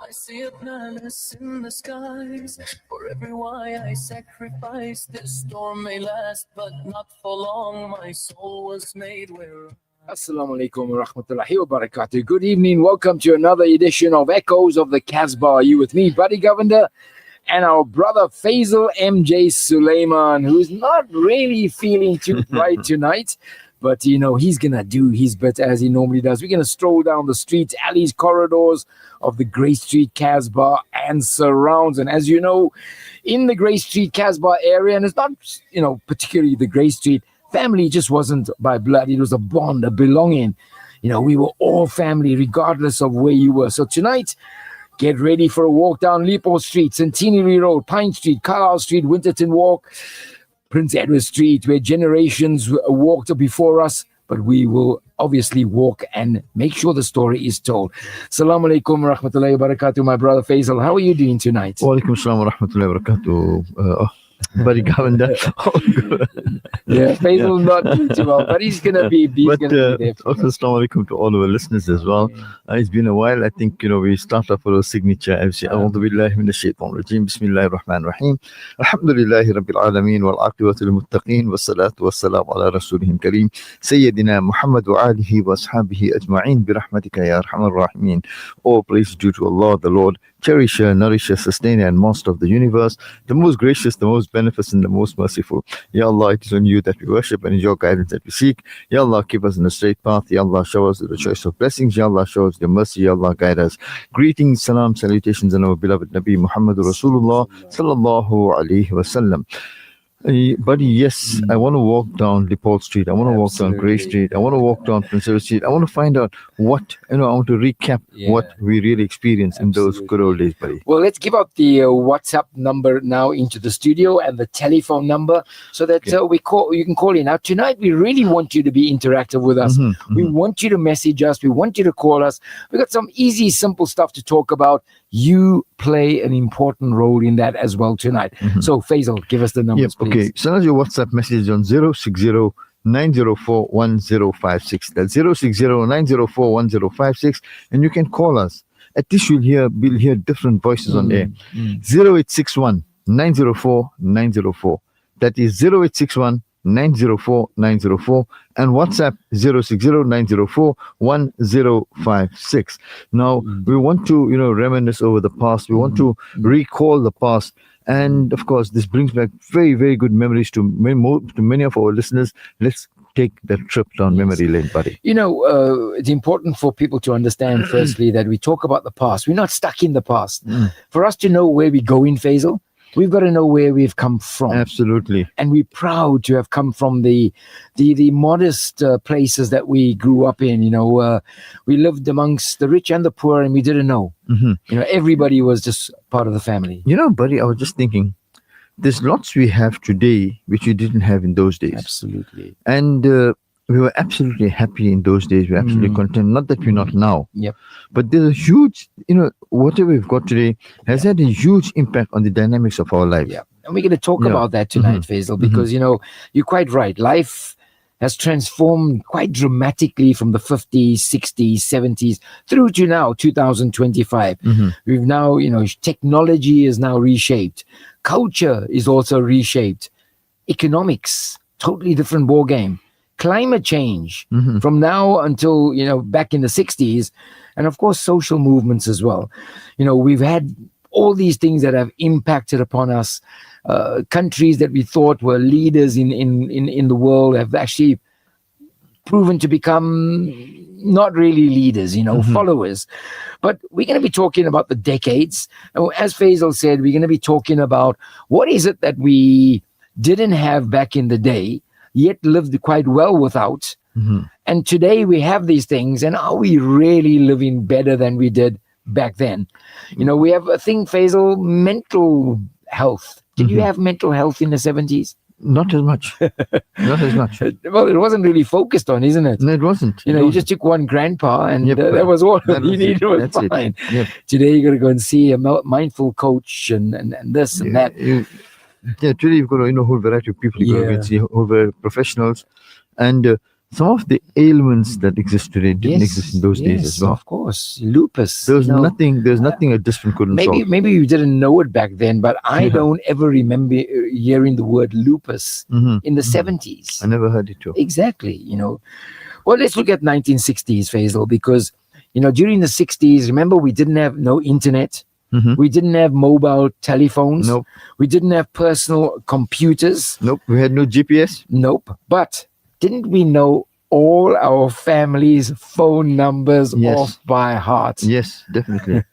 I see a palace in the skies. For every why I sacrifice. This storm may last, but not for long. My soul was made where. Assalamu alaikum wa rahmatullahi wa barakatuh. Good evening. Welcome to another edition of Echoes of the Casbah. Are you with me, buddy Govender? And our brother Faizal MJ Suleman, who's not really feeling too bright tonight. But, you know, he's going to do his bit as he normally does. We're going to stroll down the streets, alleys, corridors of the Grey Street Casbah and surrounds. And as you know, in the Grey Street Casbah area, and it's not, you know, particularly the Grey Street, family just wasn't by blood. It was a bond, a belonging. You know, we were all family, regardless of where you were. So tonight, get ready for a walk down Lipo Street, Centenary Road, Pine Street, Carlisle Street, Winterton Walk, Prince Edward Street, where generations walked before us, but we will obviously walk and make sure the story is told. Assalamu alaikum wa rahmatullahi wa barakatuh, my brother Faizal. How are you doing tonight? Wa alaikum assalam wa rahmatullahi wa barakatuh. Buddy Govender. Yeah, Faizal not doing too well, but he's gonna be there. Also, assalamu alaikum to all of our listeners as well. It's been a while. I think, you know, we start off with a signature. I say, A'udhu billahi minash shaitan rajim. Bismillahir rahmanir rahim. Alhamdulillahi rabbil alameen wal aqibatu lil muttaqin was salatu was salam ala rasulihim kareem Sayyidina Muhammad wa alihi wa ashabihi ajma'in bi rahmatika ya arhamar rahimin. All praise due to Allah, the Lord, cherisher, nourisher, sustainer, and master of the universe, the most gracious, the most beneficent, the most merciful. Ya Allah, it is on you that we worship and in your guidance that we seek. Ya Allah, keep us in the straight path. Ya Allah, show us the choice of blessings. Ya Allah, show us your mercy. Ya Allah, guide us. Greetings, salam, salutations, and our beloved Nabi Muhammad Rasulullah sallallahu alaihi wasallam. Buddy, yes, I want to walk down Lipo Street. I want to walk down Grey Street. I want to walk down Prince Edward Street. I want to find out what, you know, I want to recap what we really experienced in those good old days, buddy. Well, let's give out the WhatsApp number now into the studio and the telephone number so that you can call in. Now, tonight, we really want you to be interactive with us. We want you to message us. We want you to call us. We got some easy, simple stuff to talk about. You play an important role in that as well tonight. So, Faizal, give us the numbers, please. Okay, send us your WhatsApp message on 060-904-1056. That's 060-904-1056. And you can call us. At least we'll hear different voices on air. 0861-904-904. That is 0861-904-904 and WhatsApp 060-904-1056. Now, we want to, you know, reminisce over the past. We want to recall the past. And of course, this brings back very, very good memories to many of our listeners. Let's take that trip down memory lane, buddy. You know, it's important for people to understand, firstly, that we talk about the past. We're not stuck in the past. For us to know where we're going, Faizal, we've got to know where we've come from. Absolutely. And we're proud to have come from the modest places that we grew up in. You know, we lived amongst the rich and the poor, and we didn't know. You know, everybody was just part of the family. You know, buddy, I was just thinking, there's lots we have today which we didn't have in those days. Absolutely. And we were absolutely happy in those days. We were absolutely content. Not that we're not now. Yep. But there's a huge, you know, whatever we've got today has had a huge impact on the dynamics of our lives. Yeah. And we're going to talk about that tonight, Faizal, because, you know, you're quite right. Life has transformed quite dramatically from the 50s, 60s, 70s through to now, 2025. We've now, you know, technology is now reshaped. Culture is also reshaped. Economics, totally different ball game. Climate change from now until, you know, back in the 60s. And of course, social movements as well. You know, we've had all these things that have impacted upon us. Countries that we thought were leaders in the world have actually proven to become not really leaders, you know, followers. But we're going to be talking about the decades. As Faizal said, we're going to be talking about what is it that we didn't have back in the day, yet lived quite well without. And today we have these things, and are we really living better than we did back then? You know, we have a thing, Faizal, mental health. Did you have mental health in the 70s? Not as much. Not as much. Well, it wasn't really focused on, isn't it? No, it wasn't. You know, you just took one grandpa and that was all you needed. Was fine. Today you got to go and see a mindful coach and this and that. Today you've got a whole variety of people. You got to see whole variety of professionals. And some of the ailments that exist today didn't exist in those days as well. Of course, lupus. There's nothing a discipline couldn't solve. Maybe you didn't know it back then, but I don't ever remember hearing the word lupus in the 70s. I never heard it too. Exactly. Well, let's look at 1960s, Faisal, because during the 60s, remember, we didn't have no internet. We didn't have mobile telephones. Nope. We didn't have personal computers. Nope. We had no GPS. Nope. But didn't we know all our family's phone numbers off by heart? Yes, definitely.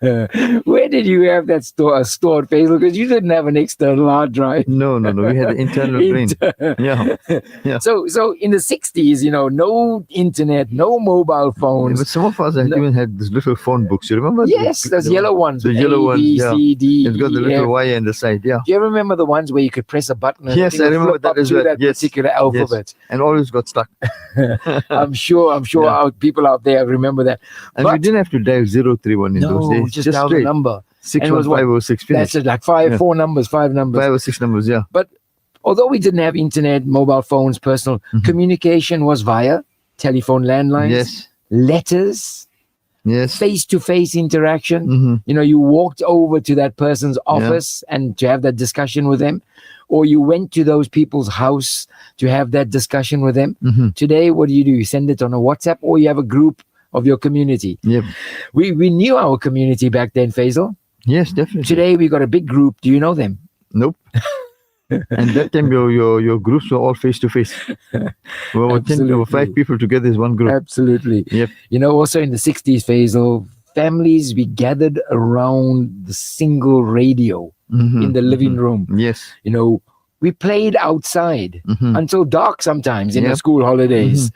Where did you have that stored, Faisal? Because you didn't have an external hard drive. No. We had an internal brain. Yeah. So in the 60s, no internet, no mobile phones. But some of us even had these little phone books. You remember? Yes, those yellow ones. The yellow ones. B, C, D, it's got the little wire in the side. Yeah. Do you ever remember the ones where you could press a button? And yes, I remember that as well. That particular alphabet. And always got stuck. I'm sure our people out there remember that. And we didn't have to dial 031 in those days. Just dial the number. 61506. That's it, like five numbers. 5 or 6 numbers, yeah. But although we didn't have internet, mobile phones, personal communication was via telephone landlines, letters, face-to-face interaction. You walked over to that person's office and to have that discussion with them, or you went to those people's house to have that discussion with them. Today, what do? You send it on a WhatsApp, or you have a group of your community. Yep. We knew our community back then, Faisal. Yes, definitely. Today, we got a big group. Do you know them? Nope. And that time, your groups were all face-to-face. We were 10 or 5 people together as one group. Absolutely. Yep. Also in the 60s, Faisal, families, we gathered around the single radio in the living room. Yes. We played outside until dark sometimes in the school holidays.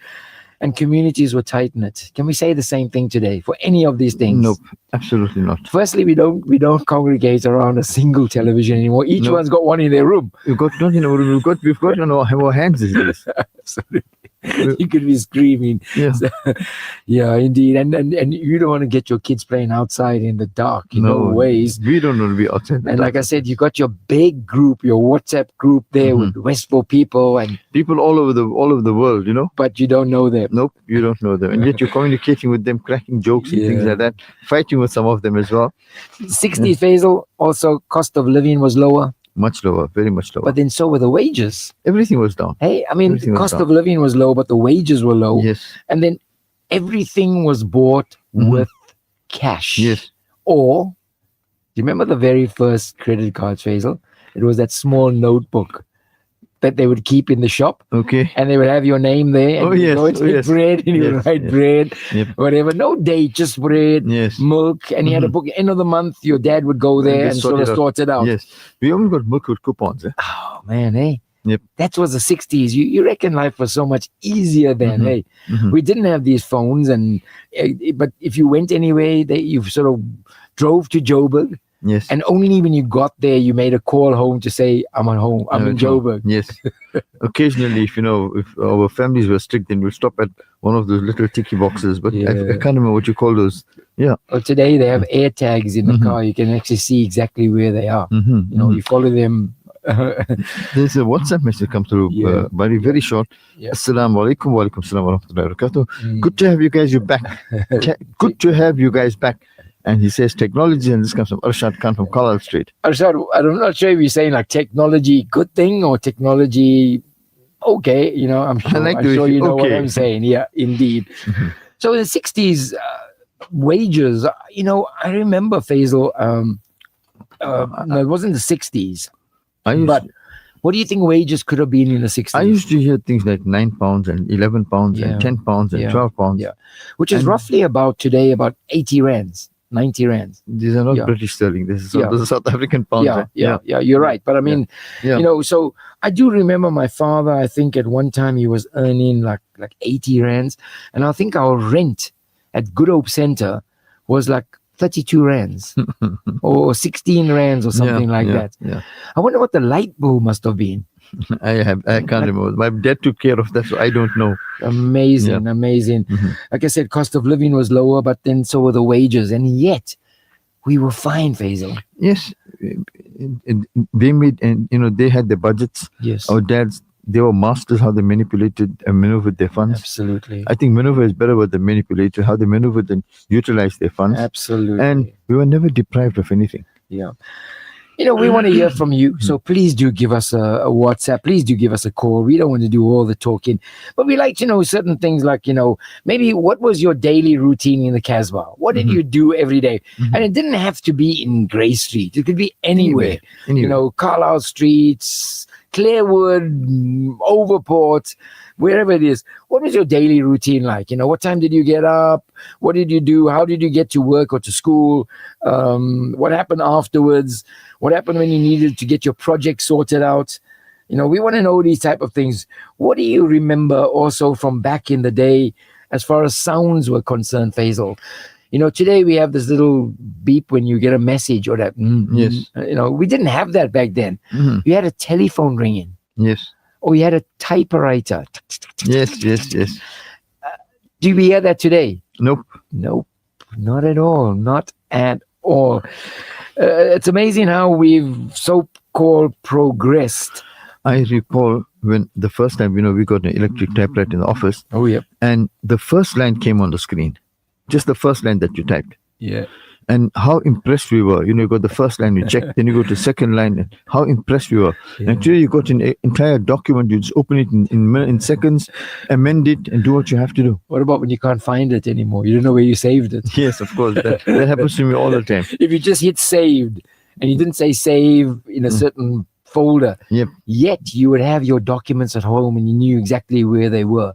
And communities were tight-knit. Can we say the same thing today for any of these things? Nope, absolutely not. Firstly, we don't congregate around a single television anymore. Each one's got one in their room. We've got not in our room. We've got on our hands these days. Absolutely. You could be screaming. Yeah. Yeah, indeed. And you don't want to get your kids playing outside in the dark. No ways. We don't want to be outside. And like I said, you got your big group, your WhatsApp group there with Westville people and people all over the world, But you don't know them. Nope, you don't know them. And yet you're communicating with them, cracking jokes and things like that, fighting with some of them as well. 60s, Faisal, also cost of living was lower. Much lower, very much lower. But then so were the wages. Everything was down. Hey, the cost of living was low, but the wages were low. Yes. And then everything was bought with cash. Yes. Or, do you remember the very first credit cards, Faisal? It was that small notebook that they would keep in the shop. Okay. And they would have your name there. And bread, and you would write bread, whatever. No date, just bread, milk. And you had a book. End of the month, your dad would go there and sort of sort it out. Yes. We only got milk with coupons. Oh, man, eh? Yep. That was the 60s. You reckon life was so much easier then, hey? We didn't have these phones. But if you went anywhere, you sort of drove to Joburg. Yes. And only when you got there, you made a call home to say, I'm at home. I'm in Joburg. Yes. Occasionally, if our families were strict, then we'll stop at one of those little ticky boxes. But I can't remember what you call those. Yeah. Well, today they have air tags in the car. You can actually see exactly where they are. You follow them. There's a WhatsApp message come through, very short. Assalamu alaikum wa alaikum assalam wa rahmatullahi wa barakatuh. Good to have you guys back. Good to have you guys back. And he says technology, and this comes from Arshad Khan from Carlisle Street. Arshad, I'm not sure if you're saying like technology good thing or technology okay. I'm sure you know what I'm saying. Yeah, indeed. So in the 60s, wages, I remember, Faisal, no, it wasn't the 60s. But what do you think wages could have been in the 60s? I used to hear things like £9 and £11 and £10 and £12. Yeah, which is roughly about today about 80 rands. 90 rands. These are not British sterling. This is South African pounds. Yeah, you're right. But I mean, so I do remember my father, I think at one time he was earning like 80 rands. And I think our rent at Good Hope Center was like 32 rands or 16 rands or something like that. Yeah. I wonder what the light bill must have been. I can't remember. My dad took care of that, so I don't know. Amazing. Like I said, cost of living was lower, but then so were the wages, and yet we were fine, Faisal. Yes, they made, and they had the budgets. Yes, our dads they were masters how they manipulated and maneuvered their funds. Absolutely. I think maneuver is better what they manipulated, how they maneuvered and utilized their funds. Absolutely. And we were never deprived of anything. Yeah. We want to hear from you. So please do give us a WhatsApp. Please do give us a call. We don't want to do all the talking, but we like to know certain things like, maybe what was your daily routine in the Casbah? What did you do every day? And it didn't have to be in Grey Street. It could be anywhere. Carlisle Streets, Clarewood, Overport, wherever it is. What was your daily routine like? What time did you get up? What did you do? How did you get to work or to school? What happened afterwards? What happened when you needed to get your project sorted out? We want to know these type of things. What do you remember also from back in the day as far as sounds were concerned, Faizal? Today we have this little beep when you get a message or that. Yes. We didn't have that back then. You had a telephone ringing. Yes. Or you had a typewriter. Yes. Do we hear that today? Nope. Not at all. Not at all. It's amazing how we've so-called progressed. I recall when the first time, we got an electric typewriter in the office. Oh, yeah. And the first line came on the screen. Just the first line that you typed. Yeah. And how impressed we were. You got the first line, you check, then you go to the second line. And how impressed we were. Yeah. And today you got an entire document. You just open it in seconds, amend it, and do what you have to do. What about when you can't find it anymore? You don't know where you saved it. Yes, of course. That happens to me all the time. If you just hit saved and you didn't say save in a certain folder, yet you would have your documents at home and you knew exactly where they were.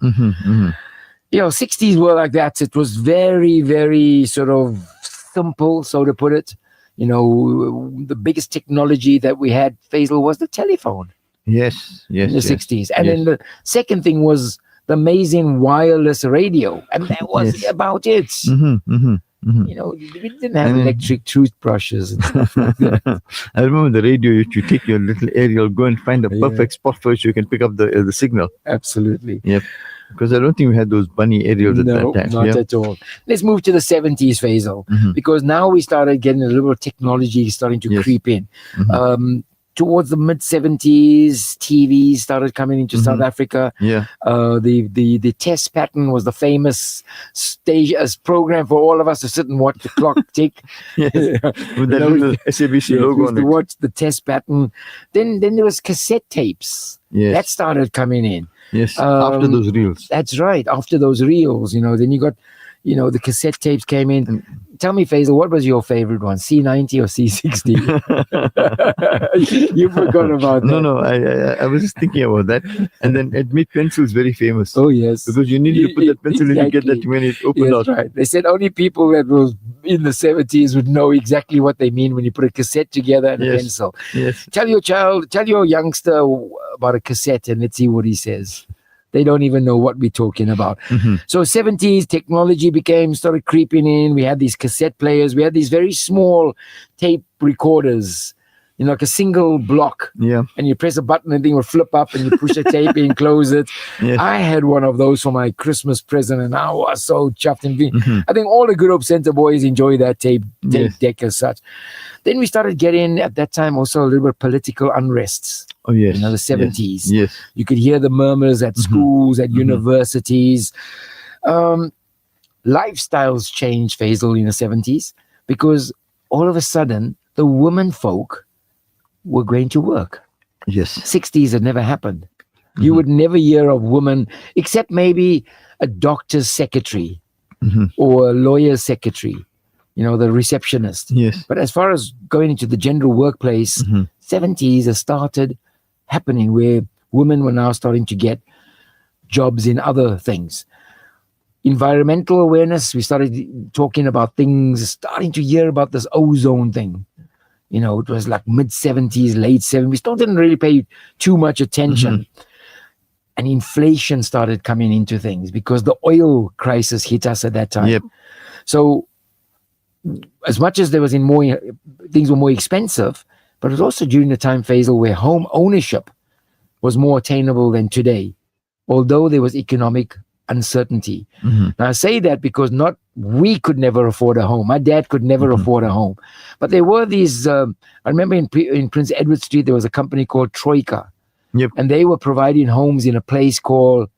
60s were like that. It was very, very sort of simple, so to put it. The biggest technology that we had, Faizal, was the telephone. Yes. In the 60s. And then the second thing was the amazing wireless radio. And that was about it. We didn't have electric toothbrushes and stuff like that. I remember the radio, you take your little aerial, go and find a perfect spot for it so you can pick up the signal. Absolutely. Yep. Because I don't think we had those bunny aerials at that time. Not at all. Let's move to the 70s, Faizal, because now we started getting a little technology starting to creep in. Towards the mid-70s, TV started coming into South Africa. Yeah. The test pattern was the famous stage as program for all of us to sit and watch the clock tick. Yes. With that little SABC logo on it. To watch the test pattern. Then there was cassette tapes. Yes. That started coming in. Yes, after those reels. That's right, after those reels, then you got, the cassette tapes came in. Tell me, Faizal, what was your favorite one, C90 or C60? You forgot about that. No, I was just thinking about that. And then it made pencils very famous. Oh, yes. Because you needed to put that pencil in to get that when it opened out. Right. They said only people that were in the 70s would know exactly what they mean when you put a cassette together and a pencil. Yes. Tell your youngster about a cassette and let's see what he says. They don't even know what we're talking about. So 70s technology started creeping in. We had these cassette players. We had these very small tape recorders, like a single block. Yeah. And you press a button and the thing will flip up and you push the tape in, close it. Yes. I had one of those for my Christmas present and I was so chuffed. And I think all the Good Hope Center boys enjoy that tape deck as such. Then we started getting, at that time, also a little bit of political unrests. Oh, yes. The 70s. Yes. You could hear the murmurs at schools, at universities. Lifestyles changed, Faizal, in the 70s because all of a sudden, the women folk were going to work. Yes. 60s had never happened. You would never hear of women, except maybe a doctor's secretary or a lawyer's secretary. The receptionist. Yes. But as far as going into the general workplace, 70s has started happening where women were now starting to get jobs in other things. Environmental awareness, we started talking about things, starting to hear about this ozone thing. It was like mid-70s, late 70s. We still didn't really pay too much attention. And inflation started coming into things because the oil crisis hit us at that time. Yep. So as much as there was things were more expensive, but it was also during the time, Faizal, where home ownership was more attainable than today, although there was economic uncertainty. Now I say that because we could never afford a home. My dad could never afford a home. But there were these, I remember in Prince Edward Street, there was a company called Troika. Yep. And they were providing homes in a place called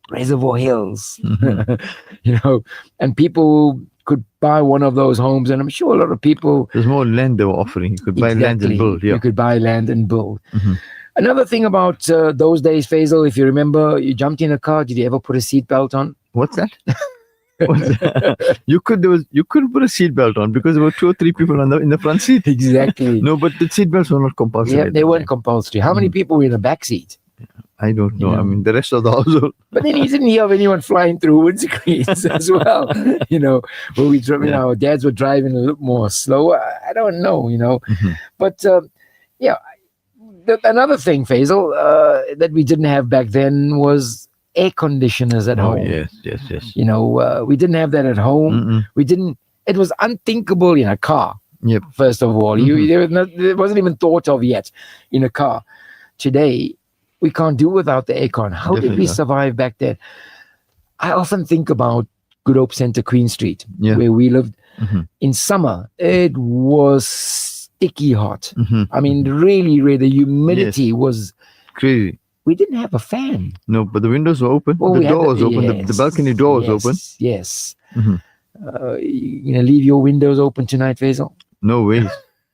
Reservoir Hills. And people could buy one of those homes, and I'm sure a lot of people. There's more land they were offering. You could buy land and build. Yeah. You could buy land and build. Another thing about those days, Faisal, if you remember, you jumped in a car. Did you ever put a seatbelt on? What's that? You could put a seatbelt on because there were 2 or 3 people in the front seat. Exactly. No, but the seatbelts were not compulsory. Yeah, they weren't compulsory. How many people were in the back seat? I don't know. I mean, the rest of the household. But then you didn't hear of anyone flying through windscreens as well. When we drove, our dads were driving a little more slower. I don't know, But another thing, Faisal, that we didn't have back then was air conditioners at home. Yes. We didn't have that at home. We didn't. It was unthinkable in a car. Yep. First of all, it wasn't even thought of yet in a car. Today, we can't do without the aircon. How did we survive back then? I often think about Good Hope Center, Queen Street, where we lived. In summer, it was sticky hot. I mean, really, the humidity was crazy. We didn't have a fan. No, but the windows were open. The door was open. The balcony door was open. Yes. You gonna leave your windows open tonight, Faisal? No ways.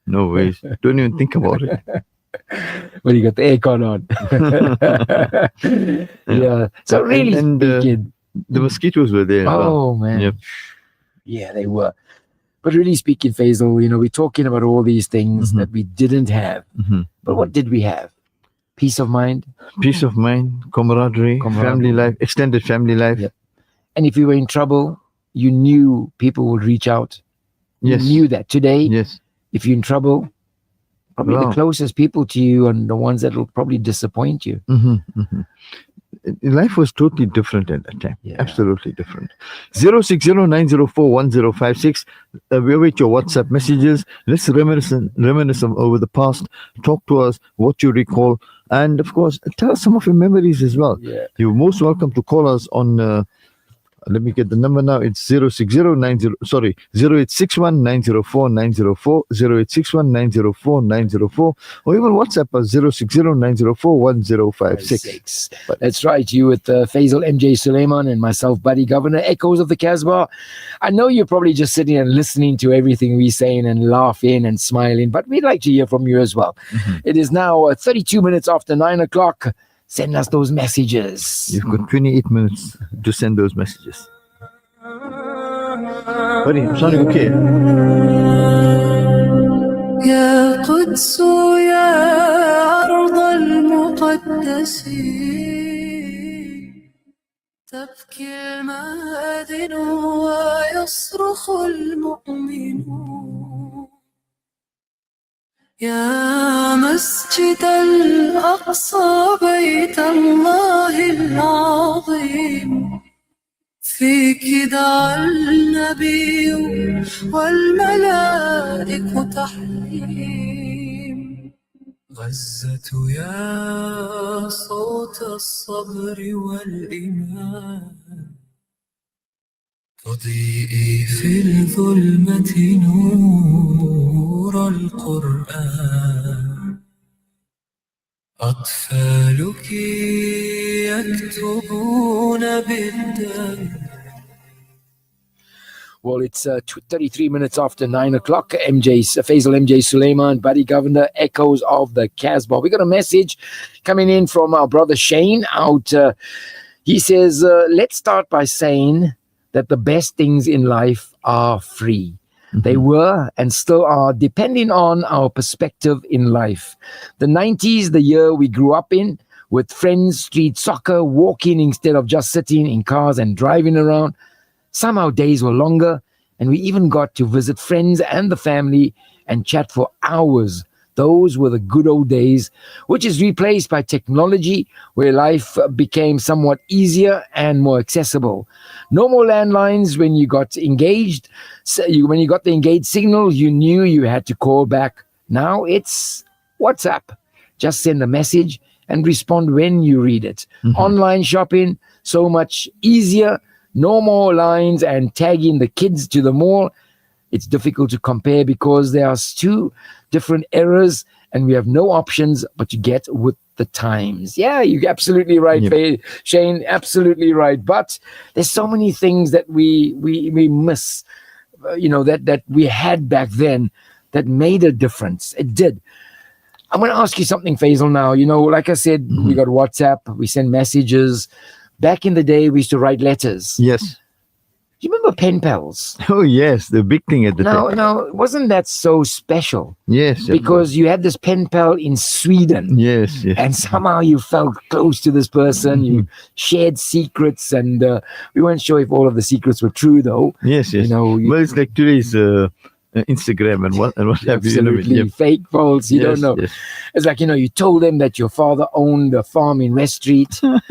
Don't even think about it. Well, you got the aircon on. Yeah. So really speaking, the mosquitoes were there. Oh man. Yep. Yeah, they were. But really speaking, Faisal, we're talking about all these things that we didn't have. But what did we have? Peace of mind, camaraderie, family life, extended family life. Yep. And if you were in trouble, you knew people would reach out. You knew that. Today, if you're in trouble, probably the closest people to you and the ones that will probably disappoint you. Life was totally different at that time. Absolutely different. 060-904-1056. We await your WhatsApp messages. Let's reminisce over the past. Talk to us what you recall. And of course, tell us some of your memories as well. You're most welcome to call us on let me get the number now. It's 0861-904-904, 0861-904-904, or even WhatsApp us 060-904-1056. That's right. You with Faizal, MJ Suleman, and myself, Buddy Govender, Echoes of the Casbah. I know you're probably just sitting and listening to everything we're saying and laughing and smiling, but we'd like to hear from you as well. It is now 32 minutes after 9 o'clock. Send us those messages. You've got 28 minutes to send those messages. Buddy, I'm sounding okay. يا قدس يا أرض المقدس تبكي المآذن ويصرخ المؤمنون يا مسجد الأقصى بيت الله العظيم فيك دعا النبي والملائكة تحليم غزة يا صوت الصبر والإيمان تضيئي في الظلمة نور القرآن أطفالك يكتبون بالدم. Well, it's 33 minutes after 9 o'clock. Faizal, MJ Suleman, Buddy Govender, Echoes of the Casbah. We got a message coming in from our brother Shane out. He says, let's start by saying that the best things in life are free. They were and still are, depending on our perspective in life. The 90s, the year we grew up in, with friends, street soccer, walking instead of just sitting in cars and driving around. Some our days were longer, and we even got to visit friends and the family and chat for hours. Those were the good old days, which is replaced by technology, where life became somewhat easier and more accessible. No more landlines when you got engaged. When you got the engaged signal, you knew you had to call back. Now it's WhatsApp. Just send a message and respond when you read it. Online shopping, so much easier. No more lines and tagging the kids to the mall. It's difficult to compare because there are two different eras and we have no options but to get with the times. Yeah, you're absolutely right, Shane. Absolutely right. But there's so many things that we miss. That we had back then that made a difference. It did. I'm going to ask you something, Faizal, now. Like I said, we got WhatsApp, we send messages. Back in the day, we used to write letters. Yes. Do you remember pen pals? Oh, yes, the big thing at the time. No, wasn't that so special? Yes. Because you had this pen pal in Sweden. Yes. And somehow you felt close to this person. You shared secrets, and we weren't sure if all of the secrets were true, though. Yes. Well, it's like today's Instagram and what have you. Absolutely. Fake, false, you don't know. Yes. It's like, you told them that your father owned a farm in West Street. And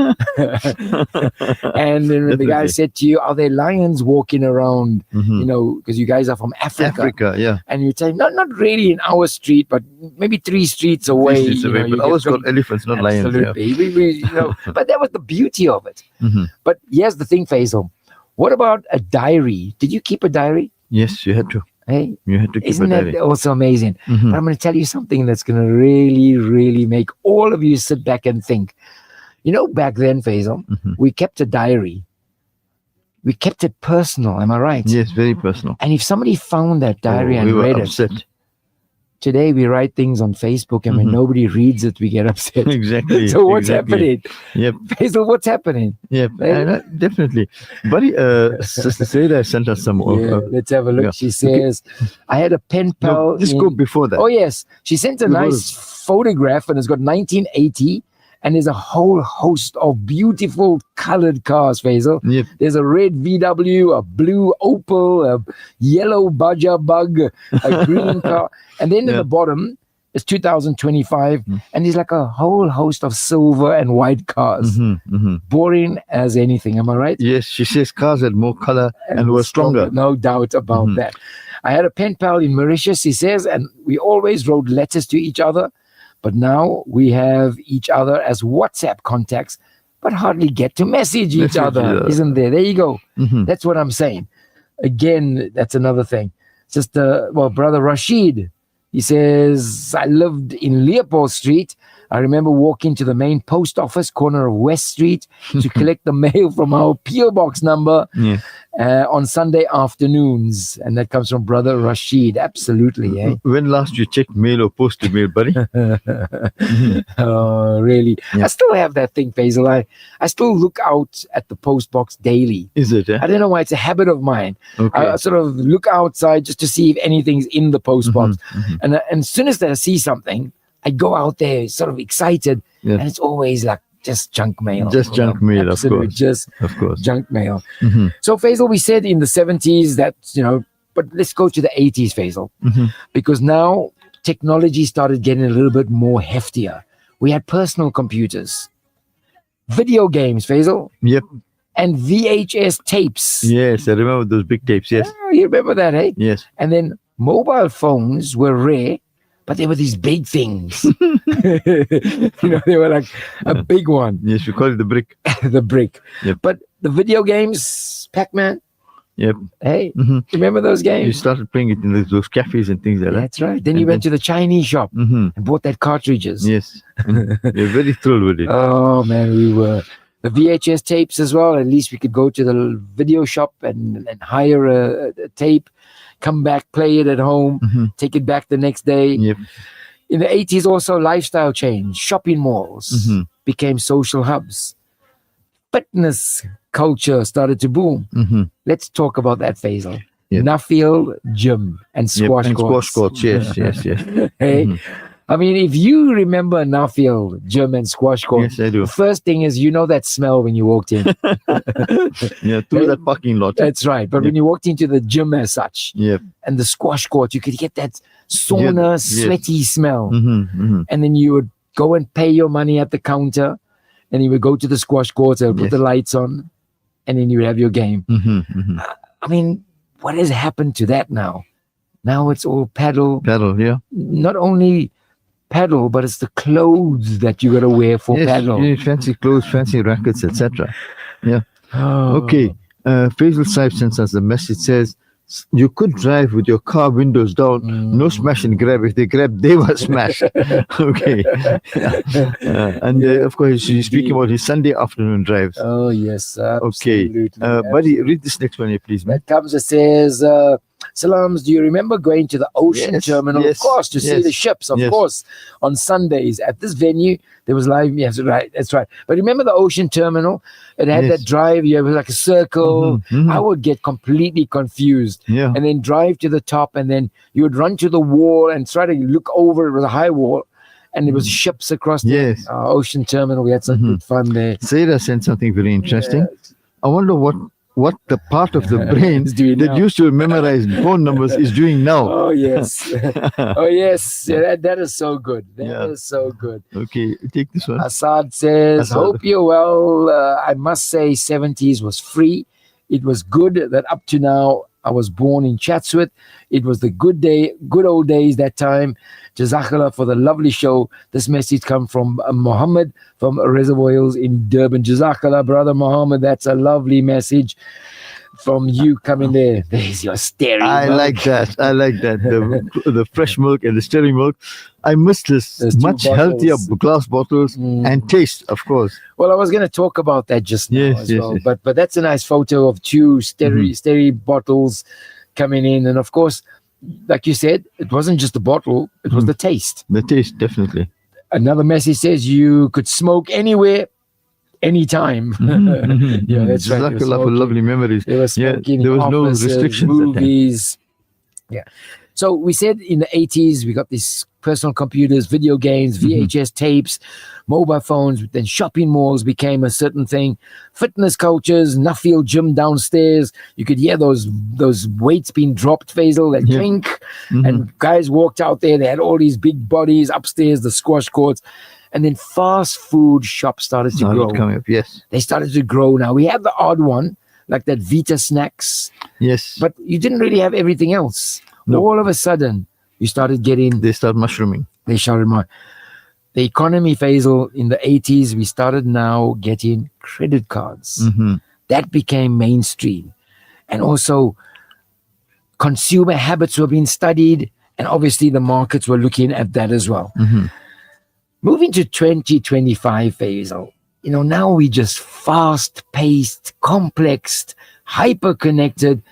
then the guy said to you, are there lions walking around? Because you guys are from Africa. Yeah. And you tell him, not really in our street, but maybe 3 streets away. But ours got elephants, not lions. Absolutely. But that was the beauty of it. But here's the thing, Faizal. What about a diary? Did you keep a diary? Yes, you had to. Hey, you had to keep isn't a diary. that also amazing? But I'm going to tell you something that's going to really, really make all of you sit back and think. Back then, Faizal, we kept a diary. We kept it personal. Am I right? Yes, very personal. And if somebody found that diary and we were read upset. it, today we write things on Facebook, and when nobody reads it, we get upset. Exactly. So what's happening? Yep. Faizal, what's happening? Yep. Definitely. Buddy, Sister Sayeda sent us some. Let's have a look. She says, I had a pen pal. No, just go before that. Oh, yes. She sent a nice photograph, and it's got 1980. And there's a whole host of beautiful colored cars, Faizal. Yep. There's a red VW, a blue Opel, a yellow Baja Bug, a green car. And then in the bottom is 2025. And there's like a whole host of silver and white cars. Boring as anything. Am I right? Yes, she says cars had more color and were stronger. No doubt about that. I had a pen pal in Mauritius, he says, and we always wrote letters to each other. But now we have each other as WhatsApp contacts, but hardly get to message each other, isn't there? There you go. That's what I'm saying. Again, that's another thing. Just, Brother Rashid, he says, I lived in Leopold Street. I remember walking to the main post office, corner of West Street, to collect the mail from our PO box number on Sunday afternoons. And that comes from Brother Rashid. Absolutely. Eh? When last you checked mail or posted mail, buddy? Oh, really? Yeah. I still have that thing, Faizal. I still look out at the post box daily. Is it? Eh? I don't know why. It's a habit of mine. Okay. I sort of look outside just to see if anything's in the post box. And as soon as I see something, I go out there sort of excited, and it's always like just junk mail. Just junk mail, of course. Just of course. Junk mail. So, Faizal, we said in the 70s that, but let's go to the 80s, Faizal, because now technology started getting a little bit more heftier. We had personal computers, video games, Faizal. Yep. And VHS tapes. Yes, I remember those big tapes, yes. Oh, you remember that, eh? Yes. And then mobile phones were rare, but they were these big things. They were like a big one. Yes, we call it the brick. The brick. Yep. But the video games, Pac-Man. Yep. Hey, remember those games? You started playing it in those cafes and things like that. That's right. Then you went to the Chinese shop and bought that cartridges. Yes. You're very thrilled with it. Oh, man, we were. The VHS tapes as well. At least we could go to the video shop and hire a tape, come back, play it at home, take it back the next day. Yep. In the 80s, also lifestyle change. Shopping malls became social hubs. Fitness culture started to boom. Let's talk about that, Faizal. Yep. Nuffield Gym and squash courts. Squash courts, yes. Hey, I mean, if you remember Nuffield Gym and squash courts, yes, I do. The first thing is, that smell when you walked in. Through that parking lot. That's right. But when you walked into the gym as such, and the squash court, you could get that sauna, sweaty smell. And then you would go and pay your money at the counter, and you would go to the squash court, and put the lights on, and then you would have your game. I mean, what has happened to that now? Now it's all paddle. Paddle, yeah. Not only paddle, but it's the clothes that you got to wear for paddle. Yeah, fancy clothes, fancy rackets, etc. Yeah. Okay. Faisal Saib sends us a message, says, you could drive with your car windows down, no smash and grab. If they grab, they were smashed. Okay. Of course, he's speaking about his Sunday afternoon drives. Oh, yes. Okay. Absolutely. Buddy, read this next one here, please, man. That comes, it says, Salams, do you remember going to the ocean terminal? Yes, of course, to see the ships, of course, on Sundays. At this venue, there was live, yes, right, that's right. But remember the ocean terminal? It had that drive, it was like a circle. I would get completely confused. Yeah. And then drive to the top, and then you would run to the wall and try to look over. It was a high wall, and there was ships across the ocean terminal. We had some good fun there. Sarah sent something very interesting. I wonder what the part of the brain that now. used to memorize phone numbers is doing now. Oh, yes. Oh, yes. Yeah, that is so good. That is so good. Okay, take this one. Assad says, hope you're well. I must say 70s was free. It was good that up to now I was born in Chatsworth. It was the good old days that time. Jazakallah for the lovely show. This message come from Muhammad from Reservoir Hills in Durban. Jazakallah, brother Muhammad. That's a lovely message from you coming there. There's your steri milk. I like that. The fresh milk and the steri milk. I miss this. Much healthier glass bottles and taste, of course. Well, I was going to talk about that just now as well. Yes. But that's a nice photo of two steri bottles coming in. And of course, like you said, it wasn't just the bottle, it was the taste. The taste, definitely. Another message says you could smoke anywhere, anytime. Yeah, that's right. Jazakallah for lovely memories. They were smoking there was in no offices, restrictions. movies. Yeah. So we said in the 80s, we got these personal computers, video games, VHS tapes, mobile phones, then shopping malls became a certain thing. Fitness coaches, Nuffield gym downstairs. You could hear those weights being dropped, Faizal, that clink. And guys walked out there. They had all these big bodies upstairs, the squash courts. And then fast food shops started to grow. Coming up, yes. They started to grow now. We have the odd one, like that Vita Snacks. Yes. But you didn't really have everything else. No. All of a sudden, you started getting... They start mushrooming. They started the economy, Faisal, in the 80s, we started now getting credit cards. That became mainstream. And also, consumer habits were being studied, and obviously the markets were looking at that as well. Moving to 2025, Faisal, now we just fast-paced, complex, hyper-connected,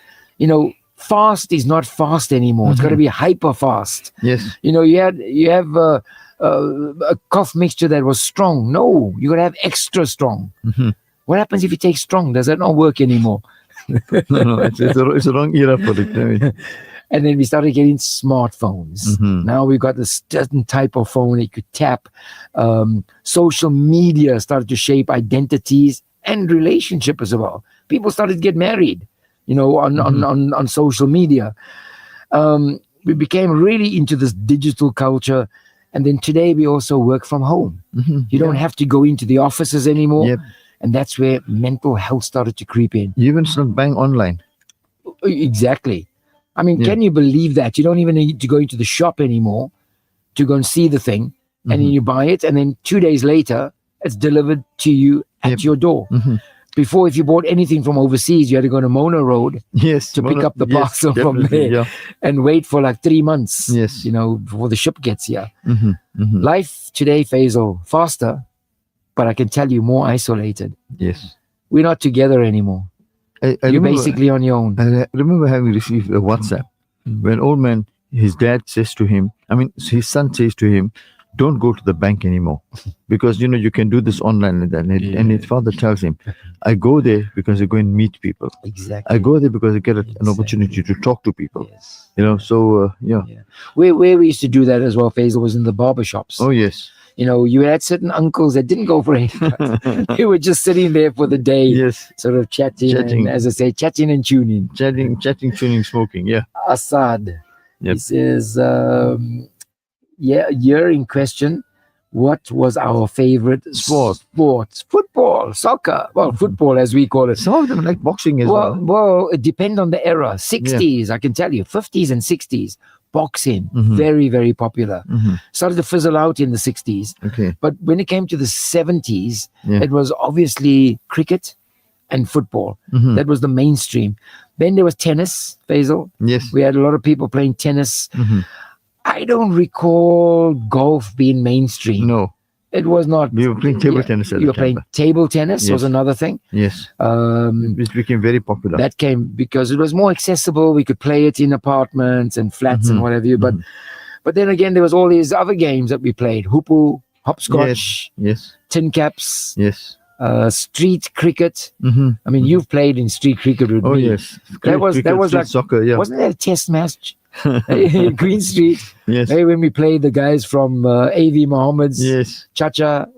fast is not fast anymore. It's got to be hyper fast. Yes. You have a cough mixture that was strong. No, you got to have extra strong. What happens if you take strong? Does that not work anymore? No, it's a wrong era for it. And then we started getting smartphones. Now we've got a certain type of phone that you could tap. Social media started to shape identities and relationship as well. People started to get married. On social media. We became really into this digital culture. And then today we also work from home. You don't have to go into the offices anymore. And that's where mental health started to creep in. You even start buying online. Exactly. I mean, can you believe that? You don't even need to go into the shop anymore to go and see the thing. And then you buy it. And then 2 days later, it's delivered to you at your door. Before, if you bought anything from overseas, you had to go to Mona Road to pick up the parcel from there and wait for like 3 months, before the ship gets here. Life today, Faisal, faster, but I can tell you more isolated. Yes. We're not together anymore. You're basically on your own. I remember having received a WhatsApp when old man, his son says to him, don't go to the bank anymore because, you can do this online and that. And his father tells him, I go there because I go and meet people. Exactly. I go there because I get an opportunity to talk to people. Where we used to do that as well, Faisal, was in the barber shops. Oh, yes. You had certain uncles that didn't go for any cut. They were just sitting there for the day, sort of chatting. And, as I say, chatting and tuning. Chatting, tuning, smoking, Assad, he says... year in question, what was our favorite sports? Football, soccer. Well, football as we call it. Some of them like boxing as well. Well, it depends on the era. 60s, I can tell you, 50s and 60s, boxing, very, very popular. Started to fizzle out in the 60s. Okay. But when it came to the 70s, it was obviously cricket and football. Mhm. That was the mainstream. Then there was tennis, Faisal. Yes. We had a lot of people playing tennis. Mhm. I don't recall golf being mainstream. No, It was not. we were playing table tennis at You the were playing time. table tennis was Yes. another thing. Yes, Um, it became very popular. that came because it was more accessible. We could play it in apartments and flats and Mhm. whatever you. But then again, there was all these other games that we played: hoopoe, hopscotch, Yes, tin caps, yes. street cricket. Mm-hmm. I mean, you've played in street cricket with Oh me. yes, That was Cricket, like soccer. Yeah. Wasn't that a test match? in Green Street. Yes. Hey, when we played the guys from AV Mohammed's Yes. Chacha,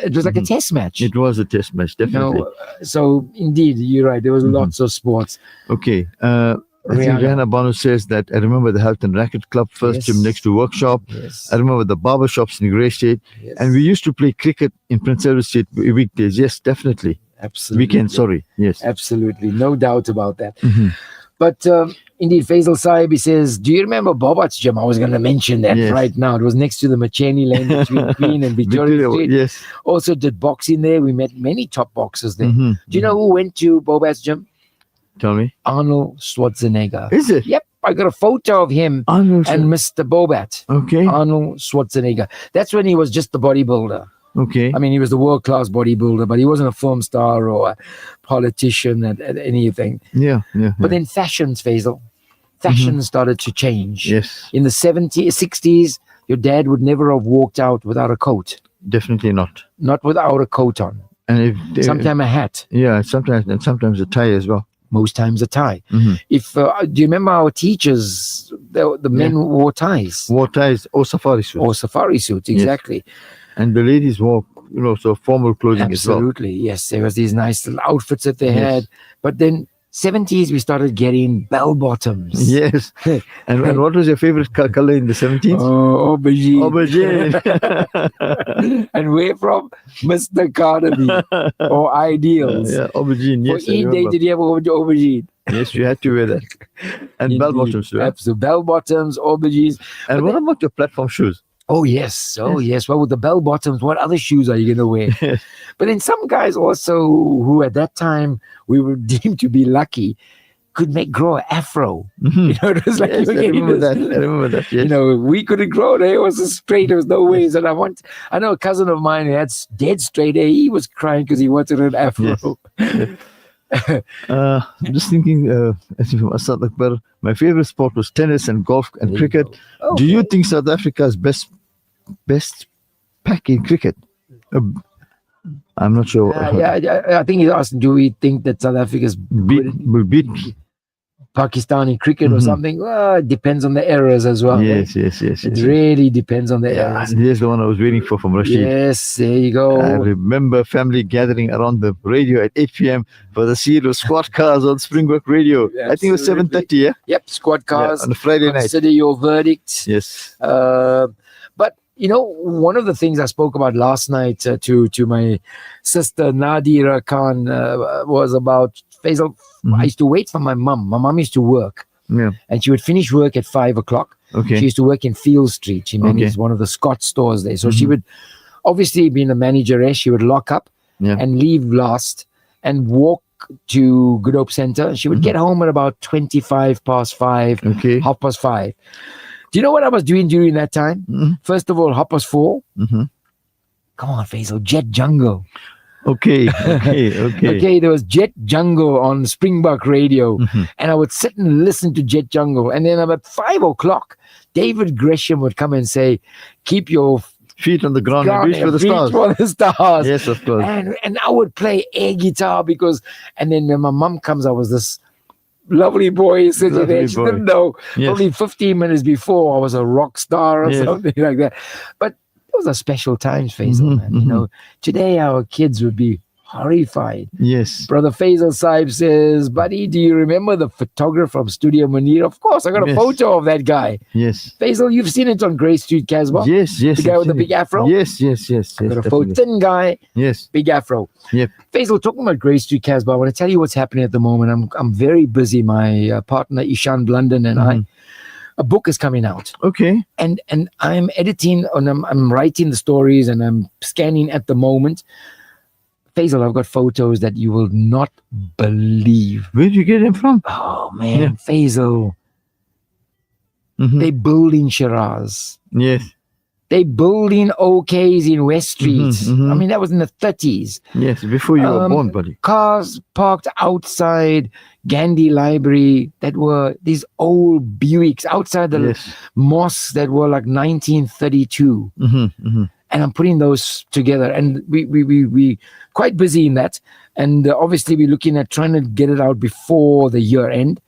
it was like a test match. It was a test match, definitely. So indeed, you're right. There was lots of sports. Okay. I think Rihanna. Rihanna Banu says that I remember the Health and Racket Club, first Yes. gym next to workshop. Yes. I remember the barber shops in Grey State. Yes. And we used to play cricket in Prince Edward State weekdays. Yes, definitely. Absolutely. Weekend, sorry. Yes. Absolutely. No doubt about that. Mhm. But indeed, Faisal Saib, he says, do you remember Bobat's gym? I was going to mention that Yes. right now. It was next to the McChaney Lane between Queen and Victoria Street. Yes. Also did boxing there. We met many top boxers there. Mhm. Do you know who went to Bobat's gym? Tell me. Arnold Schwarzenegger. Is it? Yep. I got a photo of him Arnold. and Mr. Bobat. Okay. Arnold Schwarzenegger. That's when he was just the bodybuilder. Okay. I mean, he was the world-class bodybuilder, but he wasn't a film star or a politician at anything. Yeah. Yeah. But then fashions, Faisal. Fashion started to change. Yes. In the 70s, 60s, your dad would never have walked out without a coat. Definitely not. Not without a coat on. And if Sometimes a hat. yeah, sometimes a tie as well. Most times a tie. Mhm. If do you remember our teachers? The men wore ties Wore ties or safari suits. or safari suits. Exactly. And the ladies wore, so formal clothing Absolutely. Yes, there was these nice little outfits that they Yes. had. But then 70s, we started getting bell bottoms. as well. Yes. And what was your favorite color in the 70s? Oh, aubergine. Aubergine. And we're from Mr. Carnaby or Ideals. Yeah, aubergine. Yes, For I Eid Day, remember. did you ever go to aubergine? Yes, you had to wear that. And bell bottoms too. Absolutely. Bell bottoms, aubergines. And what about your platform shoes? Oh, yes. Oh, yes. Well, with the bell bottoms, what other shoes are you going to wear? But then some guys also, who at that time we were deemed to be lucky, could grow an afro. Mhm. You know, it was like Yes, you I were getting remember this- that. I remember that. Yes. You know, we couldn't grow. It was so straight. There was no ways. And I know a cousin of mine who had dead straight hair. He was crying because he wanted an afro. I'm just thinking, as if from Asad Akbar, my favorite sport was tennis and golf and There you cricket. go. Oh, Do you think South Africa is best pack in cricket? I'm not sure. I think he asked, do we think that South Africa's will beat. Pakistan in cricket or Mhm. something? Well, it depends on the eras as well. Yes. It really depends on the Yeah, eras. and here's the one I was waiting for from Rashid. Yes, there you go. I remember family gathering around the radio at 8 p.m. for the series of squad cars on Springbok Radio. I think it was Absolutely. 7:30. Yeah, Yep, squad cars. on a Friday night. Consider your verdict. Yes. But one of the things I spoke about last night to my sister Nadira Khan was about Faisal. Mhm. I used to wait for my mum. My mum used to work, Yeah. and she would finish work at 5 o'clock. Okay. She used to work in Field Street. She managed Okay. one of the Scott stores there. So she Mhm. would, obviously being a manageress, she would lock up Yeah. and leave last and walk to Good Hope Center. She would Mhm. get home at about 5:25, Okay. 5:30. Do you know what I was doing during that time? Mhm. First of all, 4:30. Mhm. Come on, Faisal, Jet Jungle. Okay. Okay. Okay, there was Jet Jungle on Springbok Radio, Mhm. and I would sit and listen to Jet Jungle. And then about 5 o'clock, David Gresham would come and say, "Keep your Feet on the ground and reach for the reach stars. for the stars." Yes, of course. And I would play air guitar and then when my mum comes, I was this lovely boy sitting Lovely there. She boy. didn't know. Yes. Probably 15 minutes before I was a rock star or Yes. something like that. But those are special times, Faisal, Mhm, man. You know, today our kids would be horrified. Yes. Brother Faisal Saib says, "Buddy, do you remember the photographer from Studio Munir?" Of course, I got a Yes. photo of that guy. Yes. Faisal, you've seen it on Grey Street, Casbah. Yes. Yes. The guy I've with the seen big it. afro? Yes. Yes. Yes. I Yes. got a photo, Definitely. thin guy, Yes. big afro. Yep. Faisal, talking about Grey Street, Casbah, I want to tell you what's happening at the moment. I'm very busy. My partner Ishan Blunden and I, a book is coming out, Okay. and I'm editing and I'm writing the stories and I'm scanning at the moment. Faisal, I've got photos that you will not believe. Where did you get them from? Oh man, Faisal, Mhm. they build in Shiraz. Yes, They build in OKs in West Street. mhm. I mean, that was in the 30s. yes, before you were born, buddy. Cars parked outside Gandhi Library that were these old Buicks outside the Yes. mosque that were like 1932. Mm-hmm. And I'm putting those together, and we quite busy in that. And obviously, we're looking at trying to get it out before the year end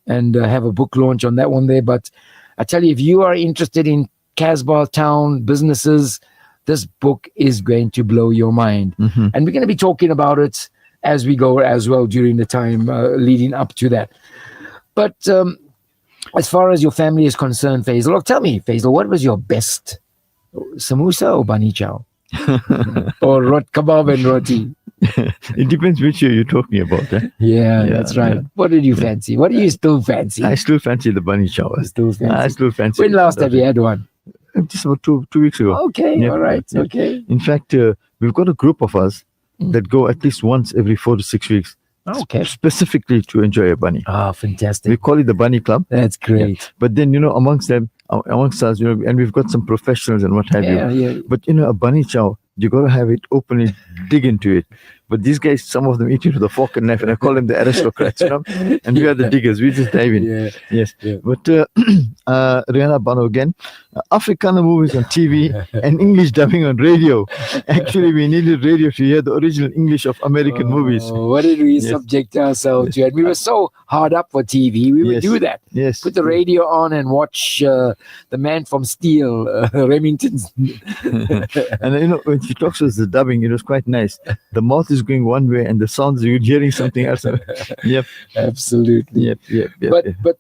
and have a book launch on that one there. But I tell you, if you are interested in Casbah town businesses, this book is going to blow your mind. Mm-hmm. And we're going to be talking about it as we go as well during the time leading up to that. But as far as your family is concerned, Faisal, look, tell me, Faisal, what was your best? Samosa or bani chow? Or kebab and roti? It depends which year you're talking about. Eh? Yeah, that's right. yeah. What did you fancy? What do you still fancy? I still fancy the bunny shower. Still fancy. I still fancy. When last have you had one? Just about two weeks ago. Okay, Yep, all right, yep. okay. In fact, we've got a group of us that go at least once every 4 to 6 weeks, Okay. specifically to enjoy a bunny. Ah, We fantastic. call it the bunny club. That's great. But then, amongst us, and we've got some professionals and what have Yeah, you. yeah. But, a bunny chow, you got to have it openly, dig into it. But these guys, some of them eat it with a fork and knife, and I call them the aristocrats, and we are the diggers. We just dive in. Yeah. Yes. Yeah. But Rihanna Bano again, Africana movies on TV and English dubbing on radio. Actually, we needed radio to hear the original English of American movies. What did we Yes. subject ourselves to? And we were so hard up for TV. We would Yes. do that. Yes. Put the radio on and watch The Man from Steel, Remington's. And when she talks to us the dubbing, it was quite nice. The mouth is going one way and the sounds, you're hearing something else. Yep. Absolutely. Yep. But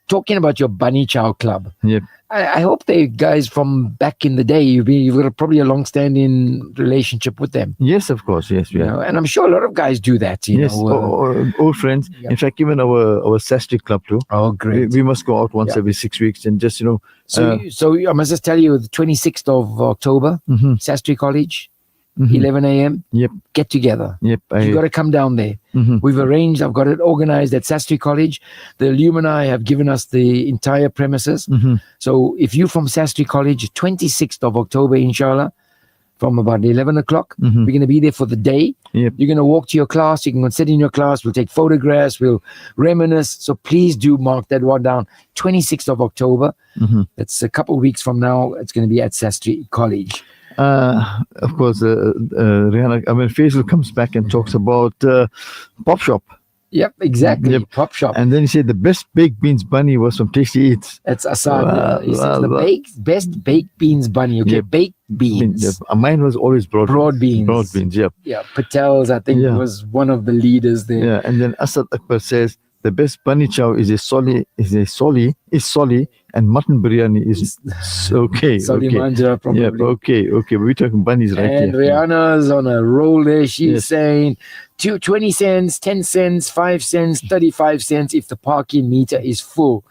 talking about your Bunny Chow Club, Yep. I hope they guys from back in the day, you've got probably a long-standing relationship with them. Yes, of course. Yes, we You are. know, and I'm sure a lot of guys do that. Yes, know, old friends. Yeah. In fact, even our Sastry club too. oh, We, great. we must go out once Yeah. every 6 weeks and just, So I must just tell you, the 26th of October, mhm, Sastry College, mhm. 11 a.m. Yep. Get together. Yep. You got to come down there. Mhm. We've arranged. I've got it organized at Sastry College. The alumni have given us the entire premises. Mhm. So if you from Sastry College, 26th of October, inshallah, from about 11 o'clock, Mhm. we're going to be there for the day. Yep. You're going to walk to your class. You can go sit in your class. We'll take photographs. We'll reminisce. So please do mark that one down. 26th of October. Mhm. That's a couple of weeks from now. It's going to be at Sastry College. Of course, Rihanna, Faisal comes back and talks about Pop Shop. Yep, exactly. Yep. Pop shop. And then he said the best baked beans bunny was from Tasty Eats. That's Assad. Wow, He says the wow. best baked beans bunny. Okay, Yep. baked beans. Mine was always broad Broad beans. Yep. Yeah, Patel's, I think, Yeah. was one of the leaders there. Yeah. And then Asad Akbar says the best bunny chow is soli, and mutton biryani is okay. Sali Okay. Manja, probably. Yep. Okay. We're talking bunnies right And here. Rihanna's on a roll there. She's Yes. saying 20 cents, 10 cents, 5 cents, 35 cents if the parking meter is full.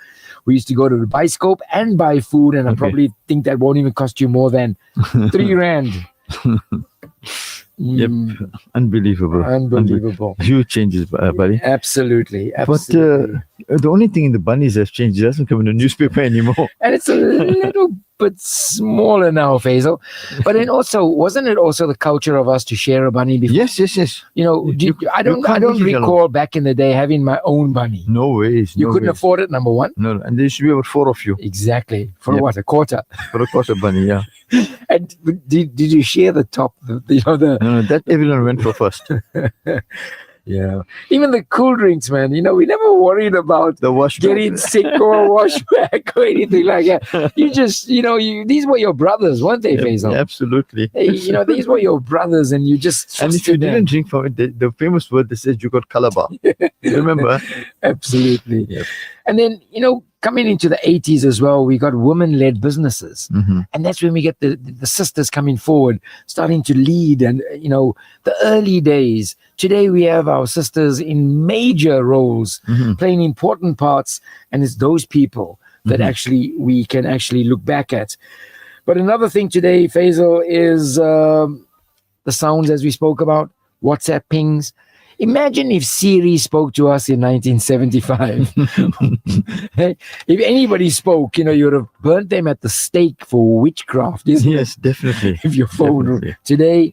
We used to go to the Bioscope and buy food, and I Okay. probably think that won't even cost you more than 3 rand. Yep. Unbelievable. Unbelievable. Huge changes, buddy. Absolutely. But Absolutely. the only thing in the bunnies has changed. It doesn't come in the newspaper anymore. And it's a little bit smaller now, Faisal. But then also, wasn't it also the culture of us to share a bunny before? Yes. You know, I don't can't eat it alone. recall back in the day having my own bunny. No ways. You no couldn't ways. afford it, number one. No, and there should be about 4 of you Exactly. For Yep. what? A quarter. for a quarter bunny. Yeah. And did you share the top? The No, that everyone went for first. yeah. Even the cool drinks, man. We never worried about The wash. getting sick or wash back or anything like that. You just, these were your brothers, weren't they, Faisal? Absolutely. Hey, these were your brothers, and you just And if you trusted them. didn't drink from it, the famous word that says you got kalaba. Remember? Absolutely. Yep. And then, coming into the 80s as well, we got women-led businesses. Mm-hmm. And that's when we get the sisters coming forward, starting to lead. And, the early days. Today we have our sisters in major roles, Mm-hmm. playing important parts. And it's those people that actually we can actually look back at. But another thing today, Faisal, is the sounds as we spoke about, WhatsApp pings. Imagine if Siri spoke to us in 1975. Hey, if anybody spoke, you would have burnt them at the stake for witchcraft, isn't Yes, definitely. it? If your phone Definitely. today,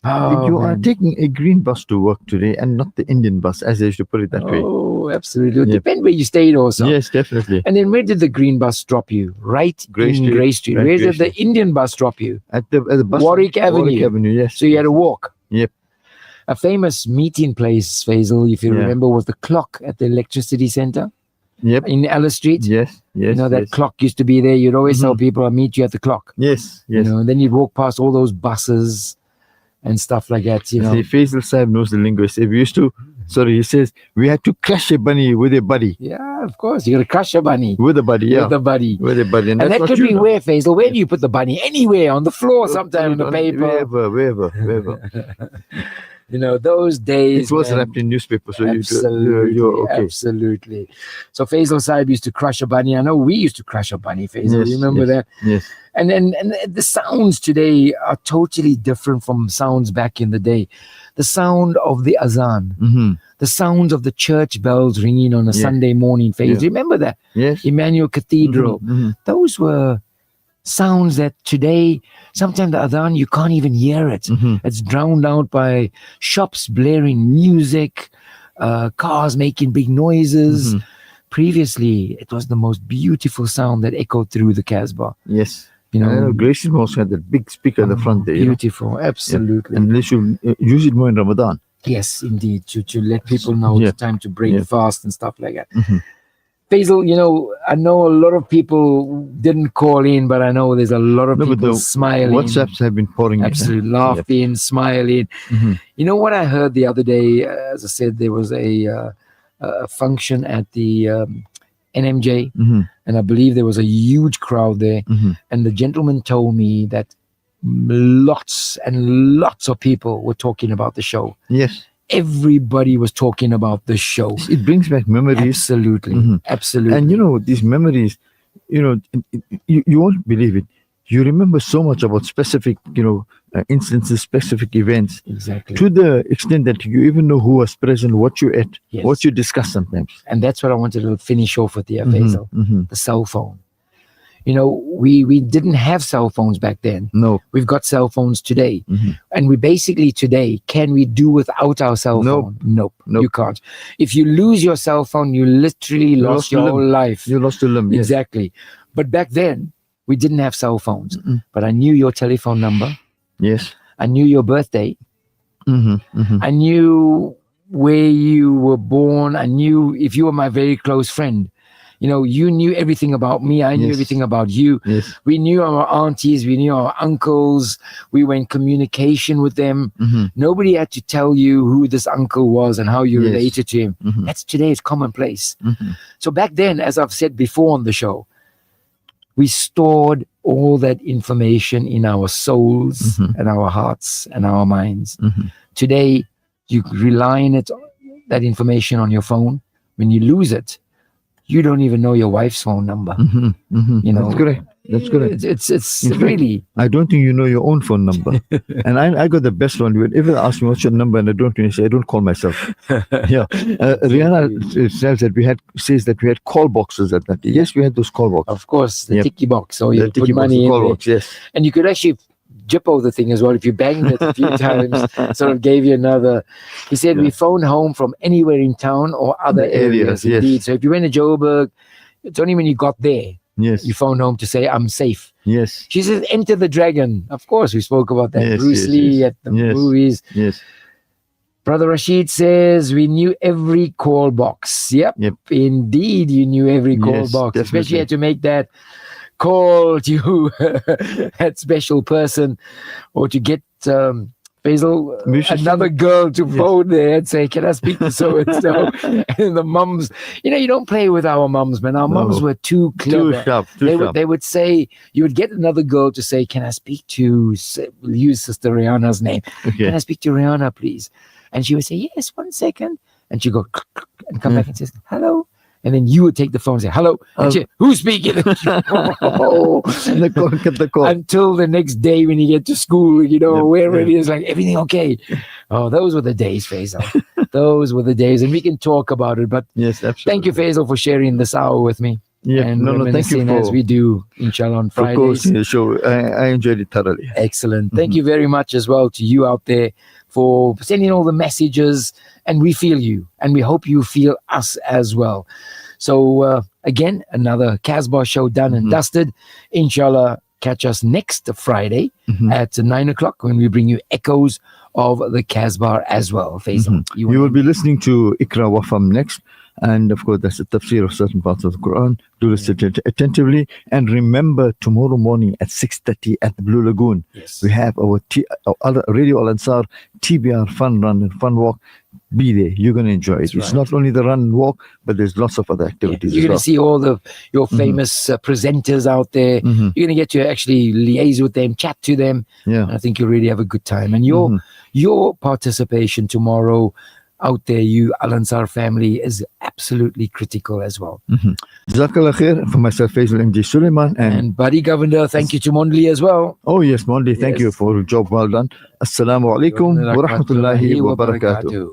oh, You are man. taking a green bus to work today and not the Indian bus, as I used to put it that way. Oh, absolutely. It Yep. depends where you stayed also. Yes, definitely. And then where did the green bus drop you? Right Grey in Street. Grey Street. Right, Where Grey did the Street. Indian bus drop you? At the bus Warwick Avenue. Warwick Avenue, yes. So you had to walk. Yep. A famous meeting place, Faizal, if you Yeah. remember, was the clock at the electricity center Yep. in Alice Street. Yes. Yes. That yes. clock used to be there. You'd always tell Mhm. people, I'll meet you at the clock. Yes. Yes. And then you'd walk past all those buses and stuff like that, See, Faizal Sahib knows the lingo. He says, we had to crush a bunny with a buddy. Yeah, of course. You're going to crush a bunny With a buddy, yeah. with a buddy. With a buddy. And that's that what could you be know. where, Faizal? Where do you put the bunny? Anywhere, on the floor, sometime in the paper. Wherever. Those days. It was man, wrapped in newspaper, so absolutely, you're okay. absolutely. So Faizal Sahib used to crush a bunny. I know we used to crush a bunny, Faizal. Yes, You remember yes, that? Yes. And the sounds today are totally different from sounds back in the day. The sound of the azan, Mm-hmm. the sounds of the church bells ringing on a Yeah. Sunday morning, Faizal. Yeah. Remember that? Yes. Emmanuel Cathedral. Mhm. Those were sounds that today, sometimes the adhan, you can't even hear it. Mhm. It's drowned out by shops blaring music, cars making big noises. Mhm. Previously, it was the most beautiful sound that echoed through the Casbah. Yes. You know, Gracie also had that big speaker in the front there. beautiful, absolutely. And they should use it more in Ramadan. Yes, indeed, to let people know Yeah. it's time to break Yeah. fast and stuff like that. Mhm. Faisal, I know a lot of people didn't call in, but I know there's a lot of No, but people the smiling. WhatsApps have been pouring in. Absolutely laughing, smiling. Mhm. You know what I heard the other day? As I said, there was a function at the NMJ, Mhm. and I believe there was a huge crowd there. Mhm. And the gentleman told me that lots and lots of people were talking about the show. Yes. Everybody was talking about the show. It brings back memories. Absolutely, Mhm. absolutely. And these memories, you won't believe it. You remember so much about specific, instances, specific events, exactly. to the extent that you even know who was present, what you ate, Yes. what you discussed sometimes. And that's what I wanted to finish off with here, Mhm, Faisal. mhm. The cell phone. We didn't have cell phones back then. No. We've got cell phones today. Mhm. And we basically today, can we do without our cell Nope. phone? Nope. Nope. You can't. If you lose your cell phone, you literally You lost lost your a limb. whole life. You lost a limb. Yes. Exactly. But back then, we didn't have cell phones. Mm-mm. But I knew your telephone number. Yes. I knew your birthday. Mm-hmm. Mm-hmm. I knew where you were born. I knew if you were my very close friend. You knew everything about me. I knew Yes. everything about you. Yes. We knew our aunties. We knew our uncles. We were in communication with them. Mm-hmm. Nobody had to tell you who this uncle was and how you Yes. related to him. Mm-hmm. That's today. It's commonplace. Mm-hmm. So back then, as I've said before on the show, we stored all that information in our souls Mhm. and our hearts and our minds. Mhm. Today, you rely on that information on your phone. When you lose it, you don't even know your wife's phone number. Mm-hmm. Mm-hmm. You know, That's correct. That's correct. It's In fact, really I don't think you know your own phone number. And I got the best one. Whenever they ask me what's your number and I don't know, I say I don't call myself. Yeah. Rihanna says that we had call boxes at that. Yes, we had those call boxes. of course the Yep. ticky box. So you The put ticky box, money the in call there. box, yes. And you could actually jippo the thing as well if you banged it a few times. Sort of gave you another. He said we Yeah. phoned home from anywhere in town or other The areas, areas. yes. Indeed. So if you went to Joburg, it's only when you got there Yes. you phoned home to say I'm safe. Yes. She says Enter the Dragon. Of course, we spoke about that. Yes, Bruce yes, Lee yes. at the Yes. movies. Yes. Brother Rashid says we knew every call box. Yep. Indeed, you knew every call Yes, box. Especially definitely. you had to make that call to that special person or to get Faisal, We should another send- girl to Yes. phone there and say, can I speak to so and so? And the mums, you don't play with our mums, man. Our mums No. were too Too clever. sharp. Too They sharp. would, they would say, you would get another girl to say, can I speak to, we'll use Sister Rihanna's name. Can Okay. I speak to Rihanna, please? And she would say, yes, 1 second. And she'd go and come back and says, hello, and then you would take the phone and say, hello, and say, who's speaking? And the call, get the call. Until the next day when you get to school, wherever it is, like, everything okay? Oh, those were the days, Faizal. Those were the days, and we can talk about it. But yes, absolutely. Thank you, Faizal, for sharing this hour with me. Yeah, and thank you as we do, inshallah, on Fridays. Of course, yeah, sure. I enjoyed it thoroughly. Excellent. Thank you very much as well to you out there for sending all the messages, and we feel you, and we hope you feel us as well. So again, another Casbah show done and dusted. Inshallah, catch us next Friday at 9 o'clock when we bring you echoes of the Casbah as well. Faizal, you will be listening to Ikra Wafam next. And of course, that's a tafsir of certain parts of the Quran. Do listen attentively. And remember, tomorrow morning at 6:30 at the Blue Lagoon, we have our Radio Al Ansar TBR Fun Run and Fun Walk. Be there. You're going to enjoy it. It's not only the run and walk, but there's lots of other activities. You're going to see all your famous presenters out there. You're going to get to actually liaise with them, chat to them. Yeah. And I think you'll really have a good time. And your participation tomorrow out there, you Al Ansar family, is absolutely critical as well. Jazakallah khair. For myself, Faizal MJ Suleman, and Buddy Govender. Thank you to Mondli as well. Oh yes, Mondli, thank you for a job well done. Assalamu alaikum wa rahmatullahi wa barakatuh.